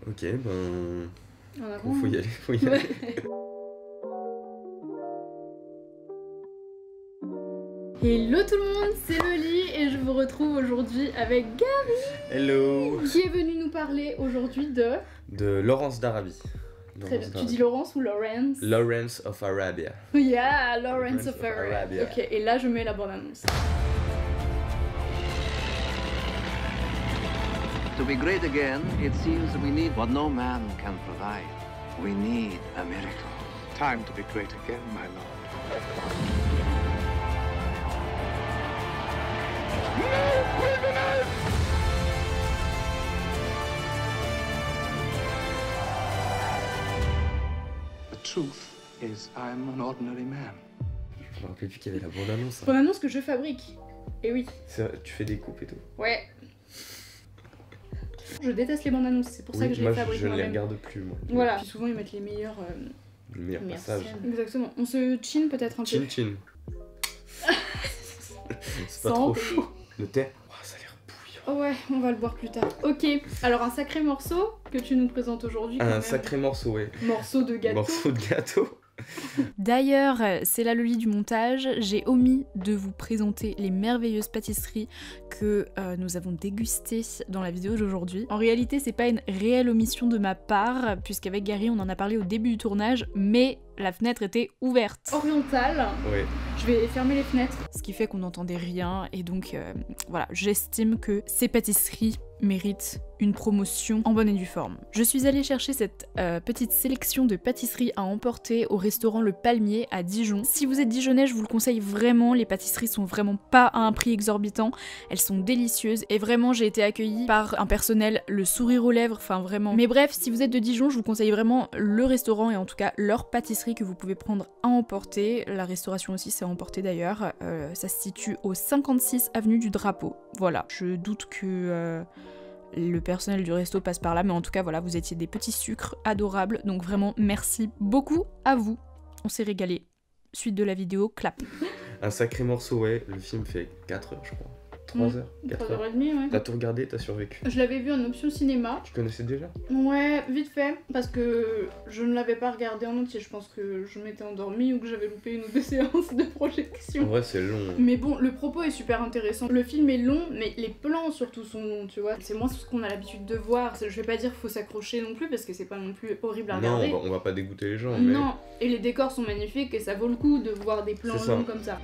Ok, ben... On a Faut y aller, faut y aller. Hello tout le monde, c'est Loli et je vous retrouve aujourd'hui avec Gary. Hello. Qui est venu nous parler aujourd'hui de... De Lawrence d'Arabie. Très bien. Tu dis Laurence ou Lawrence? Lawrence of Arabia. Yeah, Lawrence of Arabia. Ok, et là je mets la bande-annonce. To be great again, it seems we need what no man can provide. We need a miracle. Time to be great again, my lord. The truth is, I'm an ordinary man. Je me rappelais plus qu'il y avait la bande-annonce. Hein. Bande-annonce que je fabrique. Et oui. Tu fais des coupes et tout. Ouais. Je déteste les bandes-annonces, c'est pour ça que je les fabrique je ne les moi-même. regarde plus, moi. Voilà. Puis souvent ils mettent les meilleurs... Le meilleur passage. Scènes. Exactement. On se chin peut-être un peu. Chin chin. C'est pas trop chaud. Le thé, oh, ça a l'air bouillant. Oh ouais, on va le boire plus tard. Ok, alors un sacré morceau que tu nous présentes aujourd'hui. Un sacré morceau, ouais. Morceau de gâteau. Morceau de gâteau. D'ailleurs, c'est la Loli du montage, j'ai omis de vous présenter les merveilleuses pâtisseries que nous avons dégustées dans la vidéo d'aujourd'hui. En réalité, c'est pas une réelle omission de ma part, puisqu'avec Gary on en a parlé au début du tournage, mais la fenêtre était ouverte. Orientale. Ouais. Je vais fermer les fenêtres. Ce qui fait qu'on n'entendait rien, et donc voilà, j'estime que ces pâtisseries méritent une promotion en bonne et due forme. Je suis allée chercher cette petite sélection de pâtisseries à emporter au restaurant Le Palmier à Dijon. Si vous êtes dijonnais, je vous le conseille vraiment, les pâtisseries sont vraiment pas à un prix exorbitant, elles sont délicieuses et vraiment j'ai été accueillie par un personnel le sourire aux lèvres, enfin vraiment. Mais bref, si vous êtes de Dijon, je vous conseille vraiment le restaurant et en tout cas leur pâtisserie que vous pouvez prendre à emporter. La restauration aussi c'est à emporter d'ailleurs, ça se situe au 56 avenue du Drapeau. Voilà, je doute que... le personnel du resto passe par là, mais en tout cas voilà, vous étiez des petits sucres adorables, donc vraiment merci beaucoup à vous, on s'est régalé. Suite de la vidéo, clap. Un sacré morceau, ouais, le film fait 4 heures je crois. 3 heures 4 heures. 3h30, ouais. T'as tout regardé, t'as survécu. Je l'avais vu en option cinéma. Tu connaissais déjà? Ouais, vite fait, parce que je ne l'avais pas regardé en entier, je pense que je m'étais endormie ou que j'avais loupé une ou deux séances de En projection. vrai c'est long. Mais bon, le propos est super intéressant. Le film est long, mais les plans surtout sont longs, tu vois. C'est moins ce qu'on a l'habitude de voir. Je vais pas dire qu'il faut s'accrocher non plus, parce que c'est pas non plus horrible à Non, regarder. on va pas dégoûter les gens, mais... Non, et les décors sont magnifiques et ça vaut le coup de voir des plans C'est ça. longs comme ça.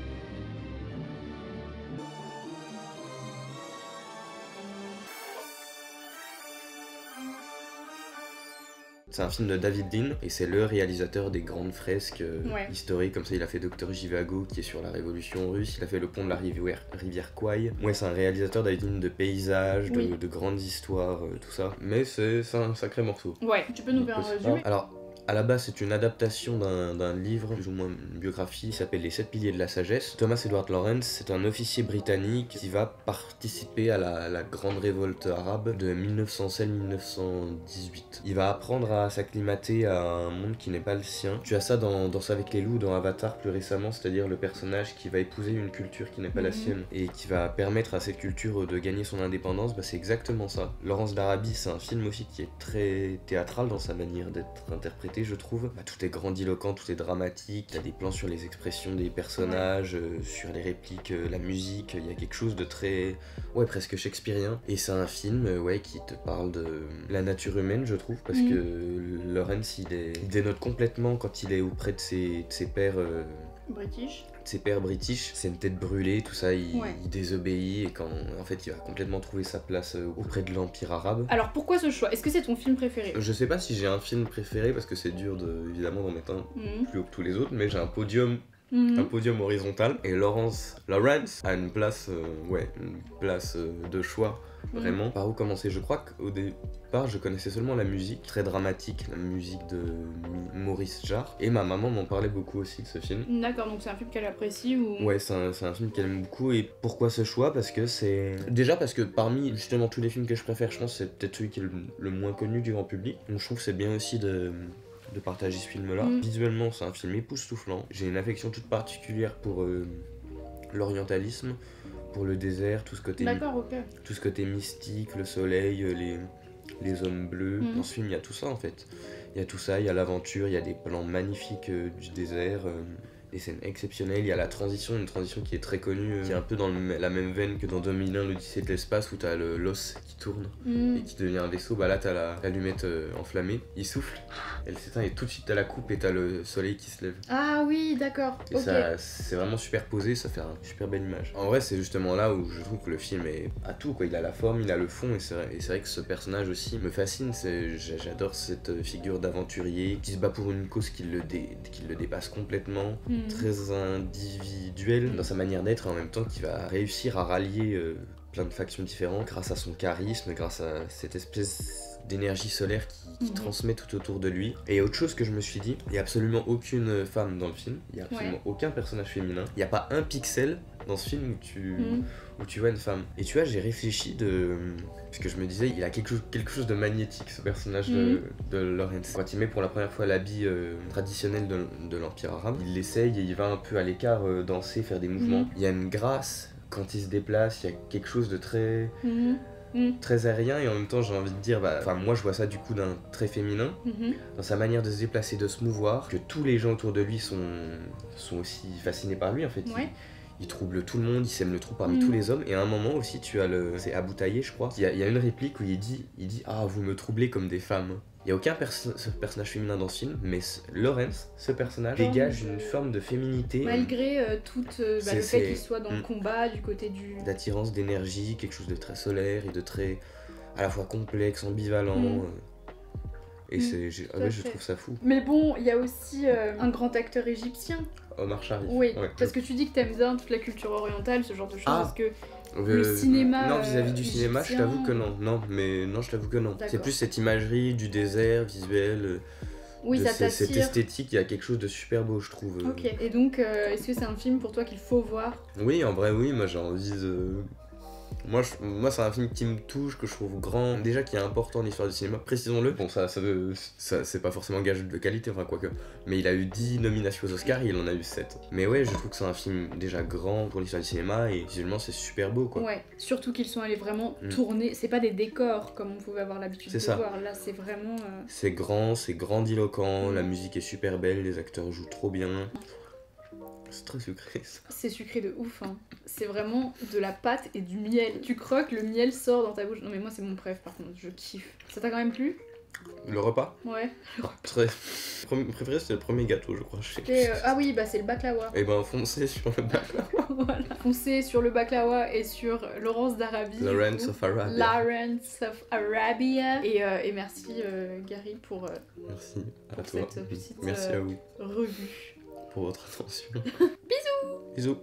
C'est un film de David Dean et c'est le réalisateur des grandes fresques Ouais. historiques, comme ça il a fait Docteur Jivago qui est sur la révolution russe, il a fait le pont de la rivière Kwai. Ouais, c'est un réalisateur David Dean de paysages, Oui. de grandes histoires, tout ça. Mais c'est un sacré morceau. Ouais, tu peux nous faire un résumé? Alors, à la base, c'est une adaptation d'un livre, plus ou moins une biographie, qui s'appelle Les 7 piliers de la sagesse. Thomas Edward Lawrence, c'est un officier britannique qui va participer à la grande révolte arabe de 1916-1918. Il va apprendre à s'acclimater à un monde qui n'est pas le sien. Tu as ça dans Danse avec les loups, dans Avatar plus récemment, c'est-à-dire le personnage qui va épouser une culture qui n'est pas la sienne et qui va permettre à cette culture de gagner son indépendance. Bah, c'est exactement ça. Lawrence d'Arabie, c'est un film aussi qui est très théâtral dans sa manière d'être interprété, je trouve. Bah, tout est grandiloquent, tout est dramatique, il y a des plans sur les expressions des personnages, sur les répliques, la musique, il y a quelque chose de très, ouais, presque shakespearien. Et c'est un film, ouais, qui te parle de la nature humaine, je trouve, parce que Lawrence, il dénote complètement quand il est auprès de ses pairs... British. Ses pères british, c'est une tête brûlée, tout ça, il Ouais. désobéit et quand en fait il va complètement trouver sa place auprès de l'Empire arabe. Alors pourquoi ce choix? Est-ce que c'est ton film préféré? Je sais pas si j'ai un film préféré parce que c'est dur évidemment d'en mettre un plus haut que tous les autres, mais j'ai un podium horizontal et Lawrence a une place, de choix. Vraiment. Par où commencer? Je crois qu'au départ, je connaissais seulement la musique, très dramatique, la musique de Maurice Jarre. Et ma maman m'en parlait beaucoup aussi de ce film. D'accord, donc c'est un film qu'elle apprécie ou... Ouais, c'est un film qu'elle aime beaucoup. Et pourquoi ce choix? Parce que c'est... Déjà parce que parmi justement tous les films que je préfère, je pense que c'est peut-être celui qui est le moins connu du grand public. Donc je trouve que c'est bien aussi de partager ce film-là. Visuellement, c'est un film époustouflant. J'ai une affection toute particulière pour l'orientalisme, pour le désert, tout ce côté mystique, le soleil, les hommes bleus. Dans ce film, il y a tout ça en fait. Il y a tout ça, il y a l'aventure, il y a des plans magnifiques du désert, des scènes exceptionnelles. Il y a la transition, une transition qui est très connue, qui est un peu dans la même veine que dans 2001, l'Odyssée de l'espace, où t'as l'os qui tourne et qui devient un vaisseau. Bah là, t'as l'allumette enflammée, il souffle, elle s'éteint et tout de suite t'as la coupe et t'as le soleil qui se lève. Ah oui, d'accord. Et ça, c'est vraiment superposé, ça fait une super belle image. En vrai, c'est justement là où je trouve que le film est à tout, quoi. Il a la forme, il a le fond, et c'est vrai que ce personnage aussi me fascine. J'adore cette figure d'aventurier qui se bat pour une cause qui le dépasse complètement, très individuel dans sa manière d'être, et en même temps qui va réussir à rallier plein de factions différentes grâce à son charisme, grâce à cette espèce d'énergie solaire qui transmet tout autour de lui. Et autre chose que je me suis dit, il n'y a absolument aucune femme dans le film, il n'y a absolument aucun personnage féminin, il n'y a pas un pixel dans ce film où tu vois une femme. Et tu vois, j'ai réfléchi parce que je me disais, il a quelque chose de magnétique, ce personnage de Lawrence. Quand il met pour la première fois l'habit traditionnel de l'Empire arabe, il l'essaye et il va un peu à l'écart danser, faire des mouvements. Il y a une grâce quand il se déplace, il y a quelque chose de très... très aérien, et en même temps j'ai envie de dire, moi je vois ça du coup d'un trait féminin, dans sa manière de se déplacer, de se mouvoir, que tous les gens autour de lui sont aussi fascinés par lui en fait. Il trouble tout le monde, il sème le trou parmi tous les hommes, et à un moment aussi tu as c'est Abou Taïeh je crois, il y a une réplique où il dit ah vous me troublez comme des femmes. Il n'y a aucun personnage féminin dans ce film, mais Lawrence, ce personnage, dégage une forme de féminité. Malgré le fait qu'il soit dans le combat, du côté du... d'attirance, d'énergie, quelque chose de très solaire et de très à la fois complexe, ambivalent. Et je trouve ça fou. Mais bon, il y a aussi un grand acteur égyptien. Omar Sharif. Oui, parce que tu dis que t'aimes bien toute la culture orientale, ce genre de choses, parce que le cinéma... Non, vis-à-vis du cinéma, égyptien... je t'avoue que non. Je t'avoue que non. C'est plus cette imagerie du désert visuel, ça t'attire. Cette esthétique, il y a quelque chose de super beau, je trouve. Ok, et donc, est-ce que c'est un film pour toi qu'il faut voir ? Oui, en vrai, oui, moi j'ai envie de... Moi, c'est un film qui me touche, que je trouve grand, déjà qui est important en histoire du cinéma, précisons-le. Bon, ça c'est pas forcément gage de qualité, enfin quoique. Mais il a eu 10 nominations aux Oscars et il en a eu 7. Mais ouais, je trouve que c'est un film déjà grand pour l'histoire du cinéma, et visuellement c'est super beau, quoi. Ouais, surtout qu'ils sont allés vraiment tourner, c'est pas des décors comme on pouvait avoir l'habitude de voir, là c'est vraiment... C'est grand, c'est grandiloquent, la musique est super belle, les acteurs jouent trop bien. C'est très sucré ça. C'est sucré de ouf, hein. C'est vraiment de la pâte et du miel. Tu croques, le miel sort dans ta bouche. Non mais moi c'est mon préf par contre, je kiffe. Ça t'a quand même plu ? Le repas ? Ouais. Mon préféré c'était le premier gâteau je crois. Ah oui, c'est le baklawa. Et foncez sur le baklawa. Voilà. Foncez sur le baklawa et sur Lawrence d'Arabie. Lawrence of Arabia. Et merci Gary pour merci à toi. Cette petite merci à vous. revue. Pour votre attention. Bisous. Bisous.